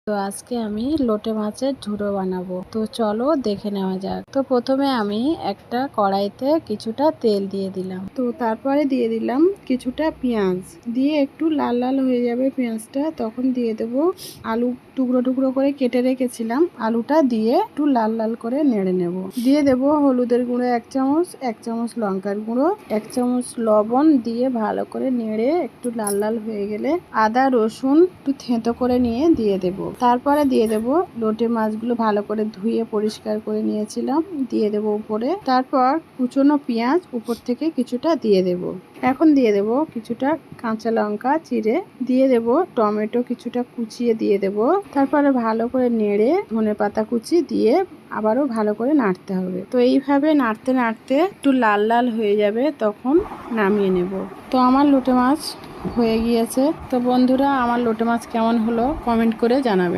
তো আজকে আমি লোটে মাছের ঝুড়ো বানাবো। তো চলো দেখে নেওয়া যাক। তো প্রথমে আমি একটা কড়াইতে কিছুটা তেল দিয়ে দিলাম। তো তারপরে দিয়ে দিলাম কিছুটা পেঁয়াজ, দিয়ে একটু লাল লাল হয়ে যাবে পেঁয়াজটা, তখন দিয়ে দেব আলু টুকরো টুকরো করে কেটে রেখেছিলাম। আলুটা দিয়ে একটু লাল লাল করে নেড়ে নেব। দিয়ে দেব হলুদের গুঁড়ো 1 চামচ, 1 চামচ লঙ্কার গুঁড়ো, 1 চামচ লবণ দিয়ে ভালো করে নেড়ে একটু লাল লাল হয়ে গেলে আদা রসুন একটু থেঁতো করে নিয়ে দিয়ে দেব। তারপরে দিয়ে দেব লোটে মাছগুলো ভালো করে ধুয়ে পরিষ্কার করে নিয়েছিলাম, দিয়ে দেব উপরে। তারপর কুচনো পেঁয়াজ উপর থেকে কিছুটা দিয়ে দেব। এখন দিয়ে দেব কিছুটা কাঁচা লঙ্কা চিড়ে, দিয়ে দেব টমেটো কিছুটা কুচিয়ে দিয়ে দেব। তারপরে ভালো করে নেড়ে ধনেপাতা কুচি দিয়ে আবারও ভালো করে নাড়তে হবে। তো এইভাবে নাড়তে নাড়তে একটু লাল লাল হয়ে যাবে, তখন নামিয়ে নেব। তো আমার লোটে মাছ হয়ে গিয়েছে। তো বন্ধুরা, আমার লোটে মাছ কেমন হলো কমেন্ট করে জানাবে।